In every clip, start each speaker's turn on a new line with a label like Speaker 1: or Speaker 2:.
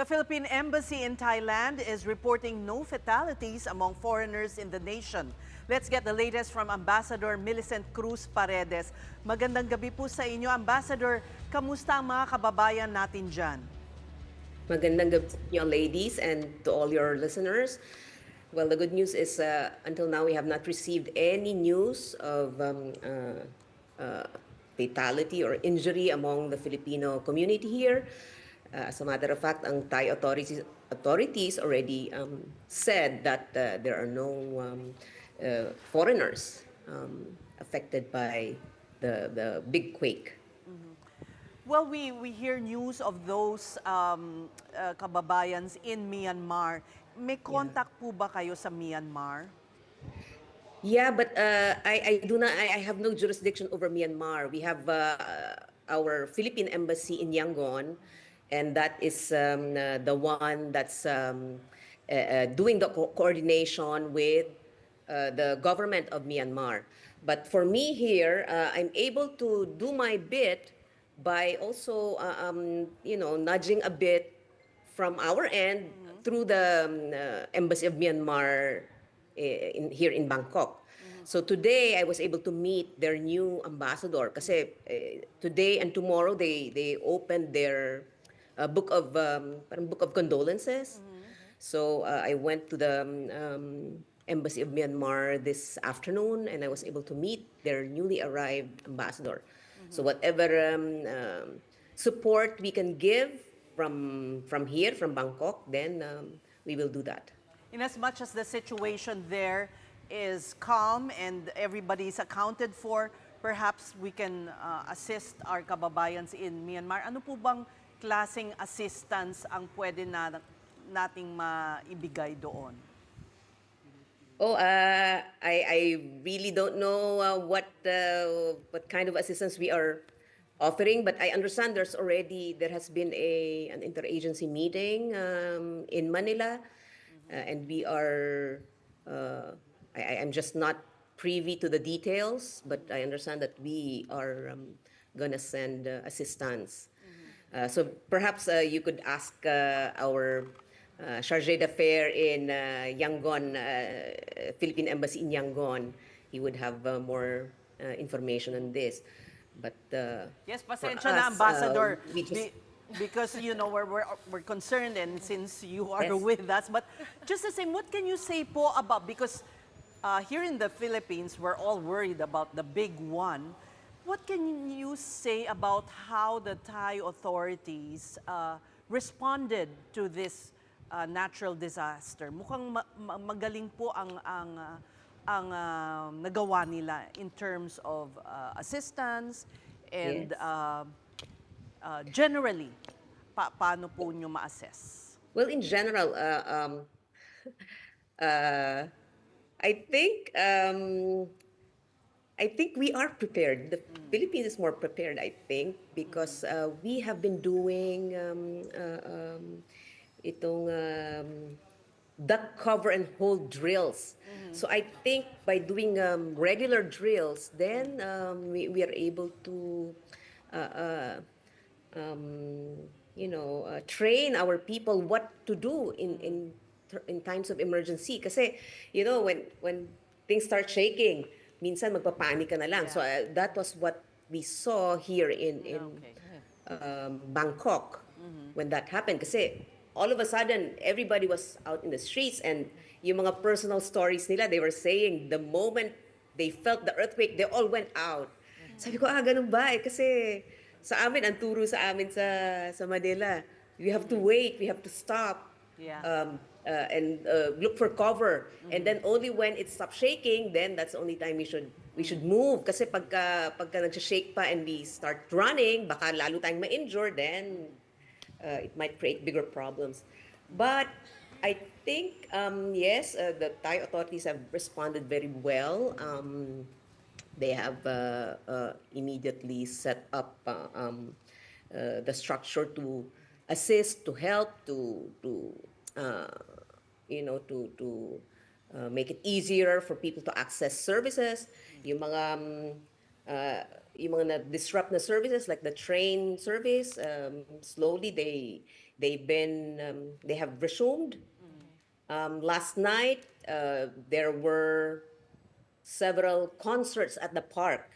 Speaker 1: The Philippine Embassy in Thailand is reporting no fatalities among foreigners in the nation. Let's get the latest from Ambassador Millicent Cruz Paredes. Magandang gabi po sa inyo, Ambassador. Kamusta ang mga kababayan natin dyan?
Speaker 2: Magandang gabi sa inyo, ladies, and to all your listeners. Well, the good news is until now we have not received any news of fatality or injury among the Filipino community here. As a matter of fact, ang Thai authorities already said that there are no foreigners affected by the big quake.
Speaker 1: Well, we hear news of those kababayans in Myanmar. May contact po ba kayo sa Myanmar?
Speaker 2: Yeah, but I have no jurisdiction over Myanmar. We have our Philippine Embassy in Yangon, and that is the one that's doing the coordination with the government of Myanmar. But for me here, I'm able to do my bit by also, nudging a bit from our end through the Embassy of Myanmar here in Bangkok. So today I was able to meet their new ambassador kasi today and tomorrow they opened their book of condolences. So I went to the Embassy of Myanmar this afternoon, and I was able to meet their newly arrived ambassador. So whatever support we can give from here, from Bangkok, then we will do that.
Speaker 1: In as much as the situation there is calm and everybody is accounted for, perhaps we can assist our kababayans in Myanmar. Ano po bang klaseng assistance ang pwede nating maibigay doon?
Speaker 2: Oh, I really don't know what kind of assistance we are offering, but I understand there has been an interagency meeting in Manila, and we are. I'm just not privy to the details, but I understand that we are gonna send assistance. So perhaps you could ask our Chargé d'Affaires in Yangon, Philippine Embassy in Yangon. He would have more information on this. But
Speaker 1: yes, pasensya na, Ambassador. Because we're concerned, and since you are with us, but just the same, what can you say po about, because here in the Philippines we're all worried about the big one. What can you say about how the Thai authorities responded to this natural disaster? Mukhang magaling po ang nagawa nila in terms of assistance and generally, paano po nyo ma-assess?
Speaker 2: Well, in general, I think we are prepared. The Philippines is more prepared, I think, because we have been doing duck cover and hold drills. So I think by doing regular drills, then we are able to train our people what to do in times of emergency. Kasi when things start shaking, minsan magpapanik ka na lang. So that was what we saw here in Bangkok when that happened. Kasi all of a sudden, everybody was out in the streets, and yung mga personal stories nila, they were saying the moment they felt the earthquake, they all went out. Sabi ko, ganun ba? Kasi sa amin, ang turo sa amin sa Manila, we have to wait, we have to stop. And look for cover, and then only when it stops shaking, then that's the only time we should move. Kasi pagka nag-shake pa and we start running, baka lalo tayong ma-injure, then it might create bigger problems. But I think yes, the Thai authorities have responded very well. They have immediately set up the structure to assist, to help, to make it easier for people to access services. Yung mga na-disrupt na services like the train service, slowly they have resumed. Last night, there were several concerts at the park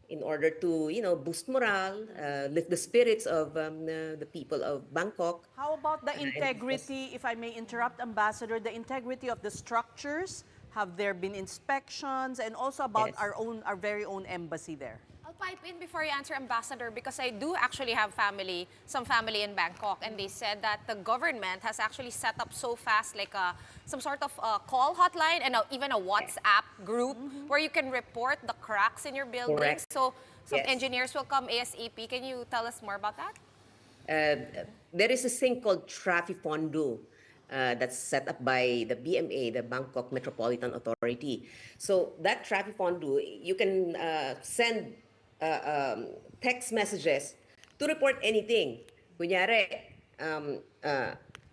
Speaker 2: in order to, boost morale, lift the spirits of the people of Bangkok.
Speaker 1: How about the
Speaker 2: And of course,
Speaker 1: integrity, if I may interrupt, Ambassador, the integrity of the structures? Have there been inspections? And also about
Speaker 2: yes.
Speaker 1: our very own embassy there?
Speaker 3: I'll pipe in before you answer, Ambassador, because I do actually have some family in Bangkok, and they said that the government has actually set up so fast like some sort of call hotline and even a WhatsApp group where you can report the cracks in your building.
Speaker 2: Correct.
Speaker 3: So some
Speaker 2: Yes.
Speaker 3: engineers will come ASAP. Can you tell us more about that?
Speaker 2: There is a thing called Trafifondo that's set up by the BMA, the Bangkok Metropolitan Authority. So that Trafifondo, you can send text messages to report anything. Kunyari,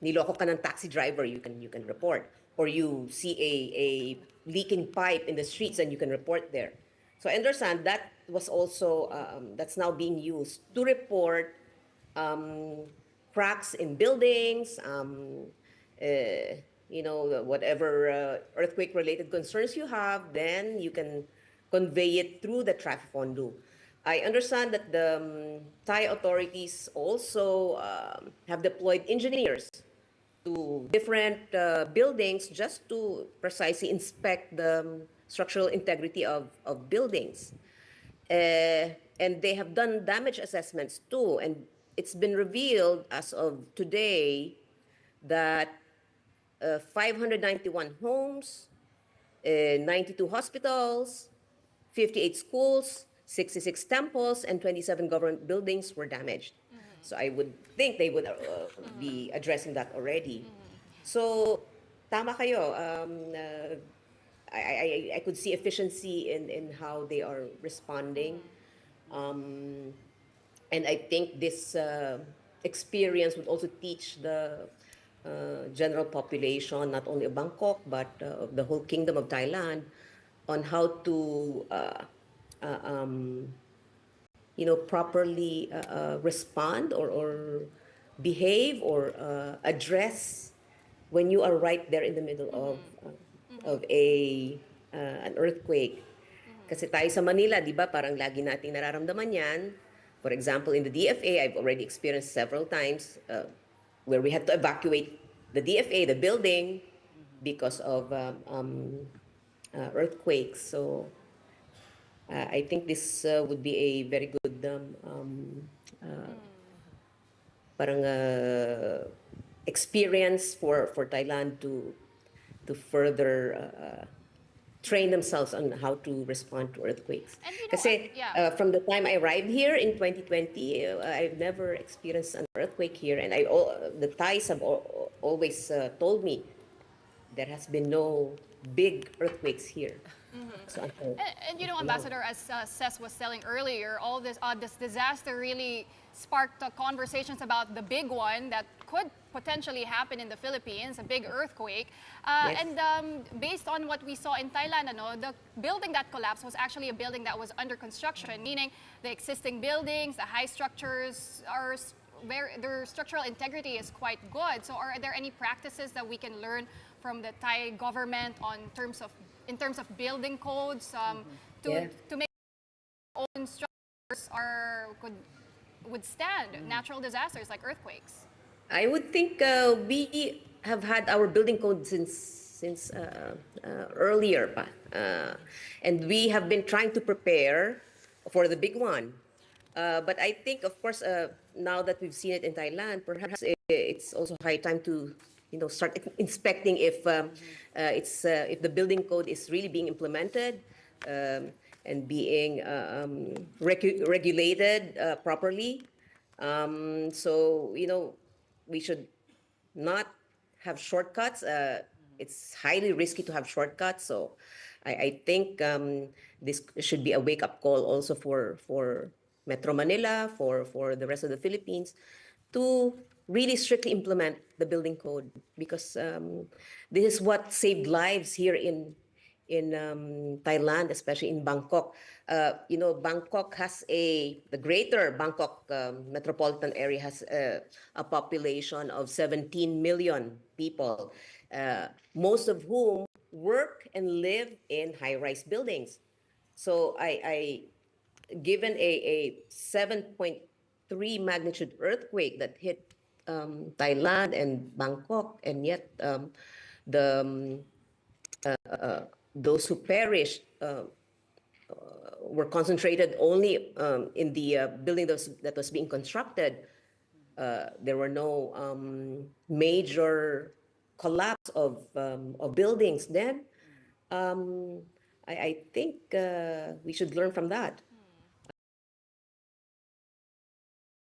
Speaker 2: niloko ka ng taxi driver, you can report. Or you see a leaking pipe in the streets and you can report there. So I understand that was also, that's now being used to report cracks in buildings, whatever earthquake-related concerns you have, then you can convey it through the Trafifondo. I understand that the Thai authorities also have deployed engineers to different buildings just to precisely inspect the structural integrity of buildings. And they have done damage assessments too. And it's been revealed as of today that 591 homes, 92 hospitals, 58 schools, 66 temples, and 27 government buildings were damaged. So I would think they would be addressing that already. So, tama kayo. I could see efficiency in how they are responding. And I think this experience would also teach the general population, not only of Bangkok, but of the whole Kingdom of Thailand, on how to properly respond or behave or address when you are right there in the middle of an earthquake. Kasi tayo sa Manila, di ba, parang lagi nating nararamdaman yan. For example, in the DFA, I've already experienced several times where we had to evacuate the DFA, the building, because of earthquakes. So I think this would be a very good experience for Thailand to further train themselves on how to respond to earthquakes.
Speaker 3: And
Speaker 2: Kasi from the time I arrived here in 2020, I've never experienced an earthquake here, and the Thais have always told me there has been no big earthquakes here. So,
Speaker 4: And Ambassador, as Cess was telling earlier, all this disaster really sparked conversations about the big one that could potentially happen in the Philippines, a big earthquake.
Speaker 2: Yes.
Speaker 4: And based on what we saw in Thailand, the building that collapsed was actually a building that was under construction, meaning the existing buildings, the high structures their structural integrity is quite good. So are there any practices that we can learn from the Thai government in terms of building codes to make own structures could withstand natural disasters like earthquakes?
Speaker 2: I would think we have had our building code since earlier pa. And we have been trying to prepare for the big one. But I think, of course, now that we've seen it in Thailand, perhaps it's also high time to start inspecting if the building code is really being implemented and being regulated properly. So we should not have shortcuts. It's highly risky to have shortcuts. So I think this should be a wake-up call also for Metro Manila, for the rest of the Philippines, to really strictly implement the building code, because this is what saved lives here in in Thailand, especially in Bangkok. Bangkok has the greater Bangkok metropolitan area has a population of 17 million people, most of whom work and live in high-rise buildings. So given a 7.3 magnitude earthquake that hit Thailand and Bangkok, and yet the those who perished were concentrated only in the building that was being constructed. There were no major collapse of buildings then. I think we should learn from that.